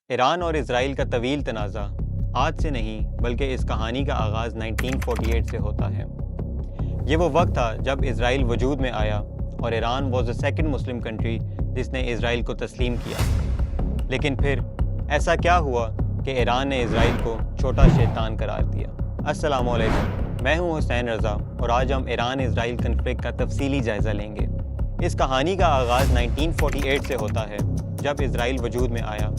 ایران اور اسرائیل کا طویل تنازع آج سے نہیں بلکہ اس کہانی کا آغاز 1948 سے ہوتا ہے۔ یہ وہ وقت تھا جب اسرائیل وجود میں آیا اور Iran was the second Muslim country جس نے اسرائیل کو تسلیم کیا۔ لیکن پھر ایسا کیا ہوا کہ ایران نے اسرائیل کو چھوٹا شیطان قرار دیا؟ السلام علیکم، میں ہوں حسین رضا اور آج ہم ایران اسرائیل کنفلکٹ کا تفصیلی جائزہ لیں گے۔ اس کہانی کا آغاز 1948 سے ہوتا ہے جب اسرائیل وجود میں آیا۔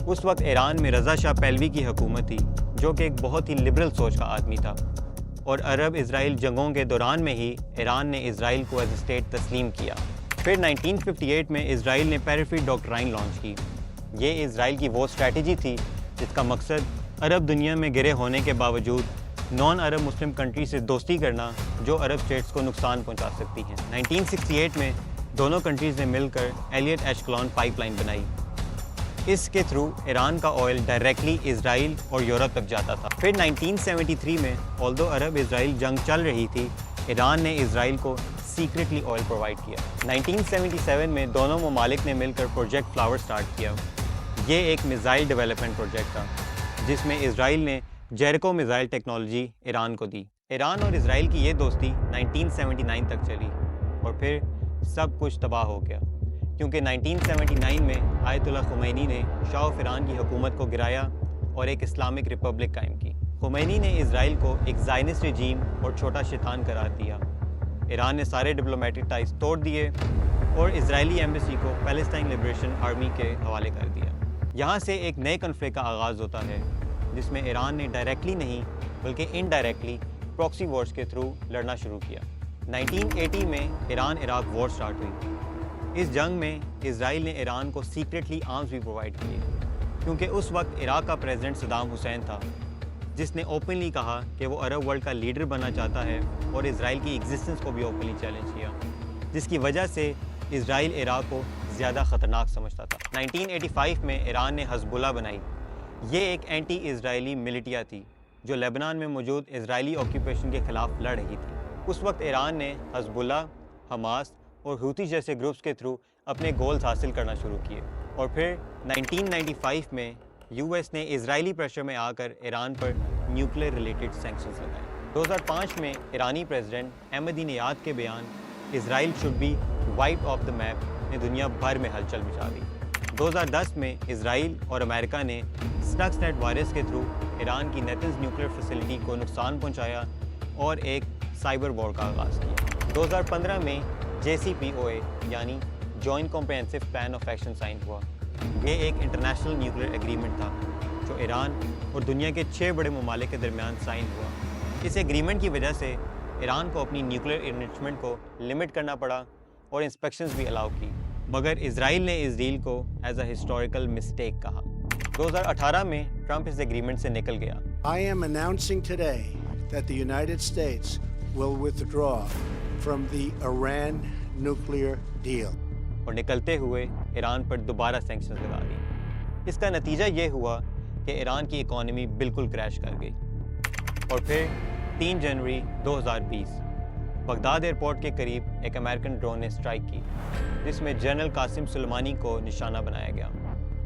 اس وقت ایران میں رضا شاہ پہلوی کی حکومت تھی جو کہ ایک بہت ہی لبرل سوچ کا آدمی تھا، اور عرب اسرائیل جنگوں کے دوران میں ہی ایران نے اسرائیل کو ایز اے اسٹیٹ تسلیم کیا۔ پھر 1958 میں اسرائیل نے پیریفری ڈاکٹرائن لانچ کی۔ یہ اسرائیل کی وہ اسٹریٹجی تھی جس کا مقصد عرب دنیا میں گرے ہونے کے باوجود نان عرب مسلم کنٹری سے دوستی کرنا جو عرب اسٹیٹس کو نقصان پہنچا سکتی ہیں۔ 1968 میں دونوں کنٹریز نے مل کر ایلیٹ ایشکلون پائپ لائن بنائی۔ اس کے تھرو ایران کا آئل ڈائریکٹلی اسرائیل اور یورپ تک جاتا تھا۔ پھر 1973 میں آلدو عرب اسرائیل جنگ چل رہی تھی، ایران نے اسرائیل کو سیکریٹلی آئل پرووائڈ کیا۔ 1977 میں دونوں ممالک نے مل کر پروجیکٹ فلاور سٹارٹ کیا۔ یہ ایک میزائل ڈیولپمنٹ پروجیکٹ تھا جس میں اسرائیل نے جیریکو میزائل ٹیکنالوجی ایران کو دی۔ ایران اور اسرائیل کی یہ دوستی 1979 تک چلی اور پھر سب کچھ تباہ ہو گیا، کیونکہ 1979 میں آیت اللہ خمینی نے شاہ آف ایران کی حکومت کو گرایا اور ایک اسلامک ریپبلک قائم کی۔ خمینی نے اسرائیل کو ایک زائنسٹ رجیم اور چھوٹا شیطان قرار دیا۔ ایران نے سارے ڈپلومیٹک ٹائز توڑ دیے اور اسرائیلی ایمبیسی کو پیلسٹائن لبریشن آرمی کے حوالے کر دیا۔ یہاں سے ایک نئے کنفلکٹ کا آغاز ہوتا ہے جس میں ایران نے ڈائریکٹلی نہیں بلکہ انڈائریکٹلی پراکسی وارز کے تھرو لڑنا شروع کیا۔ 1980 میں ایران عراق وار سٹارٹ ہوئی۔ اس جنگ میں اسرائیل نے ایران کو سیکریٹلی آرمز بھی پرووائڈ کیے، کیونکہ اس وقت عراق کا پریزیڈنٹ صدام حسین تھا جس نے اوپنلی کہا کہ وہ عرب ورلڈ کا لیڈر بننا چاہتا ہے اور اسرائیل کی ایگزسٹنس کو بھی اوپنلی چیلنج کیا، جس کی وجہ سے اسرائیل عراق کو زیادہ خطرناک سمجھتا تھا۔ 1985 میں ایران نے حزب اللہ بنائی۔ یہ ایک اینٹی اسرائیلی ملیٹیا تھی جو لیبنان میں موجود اسرائیلی آکیوپیشن کے خلاف لڑ رہی تھی۔ اس وقت ایران نے حزب اللہ، حماس اور ہوتی جیسے گروپس کے تھرو اپنے گولز حاصل کرنا شروع کیے، اور پھر 1995 میں یو ایس نے اسرائیلی پریشر میں آ کر ایران پر نیوکلیر ریلیٹڈ سینکشنز لگائے۔ 2005 میں ایرانی پریزیڈنٹ احمدی نیاد کے بیان Israel should be wiped off the map نے دنیا بھر میں ہلچل مچا دی۔ 2010 میں اسرائیل اور امریکہ نے اسٹکس نیٹ وائرس کے تھرو ایران کی نیتنز نیوکلیر فیسلٹی کو نقصان پہنچایا اور ایک سائبر وار کا آغاز کیا۔ 2015 میں JCPOA یعنی joint comprehensive plan of action sign ہوا۔ یہ ایک انٹرنیشنل نیوکلیر ایگریمنٹ تھا جو ایران اور دنیا کے 6 بڑے ممالک کے درمیان سائن ہوا۔ اس ایگریمنٹ کی وجہ سے ایران کو اپنی نیوکلیر انرچمنٹ کو لمٹ کرنا پڑا اور انسپیکشنز بھی الاؤ کی، مگر اسرائیل نے اس ڈیل کو ایز اے ہسٹوریکل مسٹیک کہا۔ 2018 میں ٹرمپ اس ایگریمنٹ سے نکل گیا۔ I am announcing today that the United States will withdraw from the Iran nuclear deal. اور نکلتے ہوئے ایران پر دوبارہ سینکشنز لگا دی۔ اس کا نتیجہ یہ ہوا کہ ایران کی اکانومی بالکل کریش کر گئی، اور پھر 3 جنوری 2020 بغداد ایئرپورٹ کے قریب ایک امریکن ڈرون نے اسٹرائک کی جس میں جنرل قاسم سلیمانی کو نشانہ بنایا گیا۔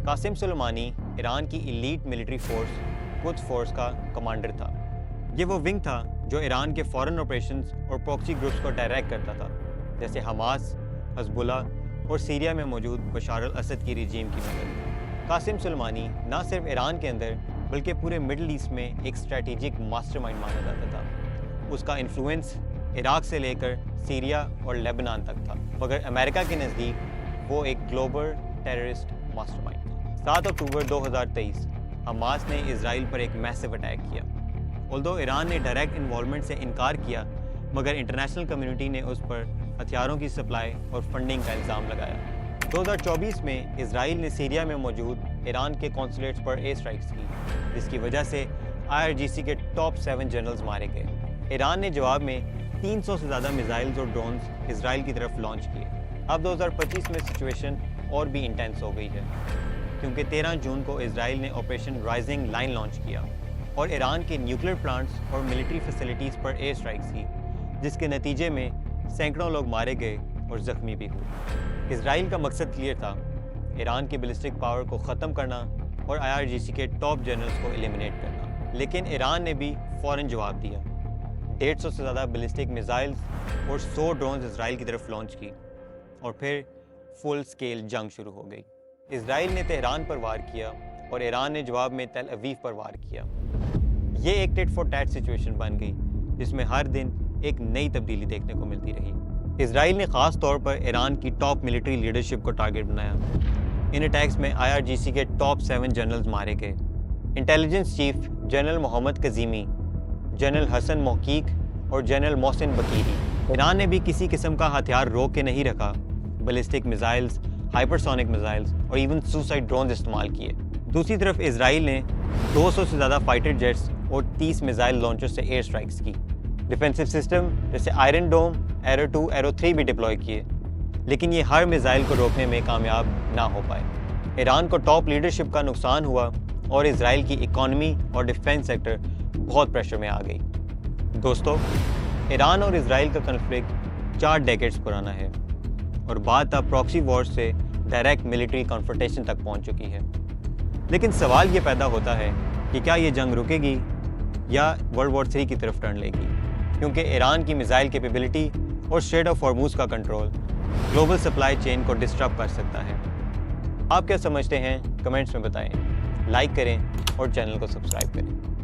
قاسم سلیمانی ایران کی ایلیٹ ملٹری فورس قدس فورس کا کمانڈر تھا۔ یہ وہ ونگ تھا جو ایران کے فورن آپریشنز اور پراکسی گروپس کو ڈائریکٹ کرتا تھا، جیسے حماس، حزب اللہ اور سیریا میں موجود بشار الاسد کی رجیم کی مدد۔ قاسم سلیمانی نہ صرف ایران کے اندر بلکہ پورے مڈل ایسٹ میں ایک اسٹریٹجک ماسٹر مائنڈ مانا جاتا تھا۔ اس کا انفلوئنس عراق سے لے کر سیریا اور لیبنان تک تھا، مگر امریکہ کے نزدیک وہ ایک گلوبل ٹیررسٹ ماسٹر مائنڈ تھا۔ 7 اکتوبر 2023 حماس نے اسرائیل پر ایک میسو اٹیک کیا۔ آلدو ایران نے ڈائریکٹ انوالومنٹ سے انکار کیا، مگر انٹرنیشنل کمیونٹی نے اس پر ہتھیاروں کی سپلائی اور فنڈنگ کا الزام لگایا۔ 2024 میں اسرائیل نے سیریا میں موجود ایران کے کونسولیٹس پر ایئر اسٹرائکس کی، جس کی وجہ سے IRGC کے ٹاپ 7 جنرلز مارے گئے۔ ایران نے جواب میں 300 سے زیادہ میزائلز اور ڈرونز اسرائیل کی طرف لانچ کیے۔ اب 2025 میں سچویشن اور بھی انٹینس ہو گئی ہے، کیونکہ 13 جون کو اسرائیل نے آپریشن رائزنگ لائن لانچ کیا اور ایران کے نیوکلیر پلانٹس اور ملٹری فیسلٹیز پر ایئر اسٹرائکس کی، جس کے نتیجے میں سینکڑوں لوگ مارے گئے اور زخمی بھی ہوئے۔ اسرائیل کا مقصد کلیئر تھا، ایران کی بیلسٹک پاور کو ختم کرنا اور IRGC کے ٹاپ جنرلز کو ایلیمینیٹ کرنا، لیکن ایران نے بھی فوراً جواب دیا۔ 150 سے زیادہ بیلسٹک میزائلز اور 100 ڈرونز اسرائیل کی طرف لانچ کی، اور پھر فل سکیل جنگ شروع ہو گئی۔ اسرائیل نے تہران پر وار کیا اور ایران نے جواب میں تل اویو پر وار کیا۔ یہ ایک ٹیٹ فار ٹیٹ سچویشن بن گئی جس میں ہر دن ایک نئی تبدیلی دیکھنے کو ملتی رہی۔ اسرائیل نے خاص طور پر ایران کی ٹاپ ملٹری لیڈرشپ کو ٹارگٹ بنایا۔ ان اٹیکس میں IRGC کے ٹاپ 7 جنرلز مارے گئے۔ انٹیلیجنس چیف جنرل محمد کظیمی، جنرل حسن محقیق اور جنرل محسن بکیری۔ ایران نے بھی کسی قسم کا ہتھیار روک کے نہیں رکھا، بیلسٹک میزائلز، ہائپرسونک میزائلز اور ایون سوسائڈ ڈرونز استعمال کیے۔ دوسری طرف اسرائیل نے 200 سے زیادہ فائٹر جیٹس اور 30 میزائل لانچر سے ایئر سٹرائکس کی۔ ڈیفینسو سسٹم جیسے آئرن ڈوم، ایرو 2، ایرو 3 بھی ڈپلوائے کیے، لیکن یہ ہر میزائل کو روکنے میں کامیاب نہ ہو پائے۔ ایران کو ٹاپ لیڈرشپ کا نقصان ہوا اور اسرائیل کی اکانومی اور ڈیفینس سیکٹر بہت پریشر میں آ گئی۔ دوستو، ایران اور اسرائیل کا کنفلکٹ 4 ڈیکیڈز پرانا ہے اور بات اب پراکسی وارز سے ڈائریکٹ ملٹری کنفرنٹیشن تک پہنچ چکی ہے۔ لیکن سوال یہ پیدا ہوتا ہے کہ کیا یہ جنگ رکے گی یا ورلڈ وار 3 کی طرف ٹرن لے گی، کیونکہ ایران کی میزائل کیپیبلٹی اور اسٹریٹ آف ہارموز کا کنٹرول گلوبل سپلائی چین کو ڈسٹرب کر سکتا ہے۔ آپ کیا سمجھتے ہیں؟ کمنٹس میں بتائیں، لائک کریں اور چینل کو سبسکرائب کریں۔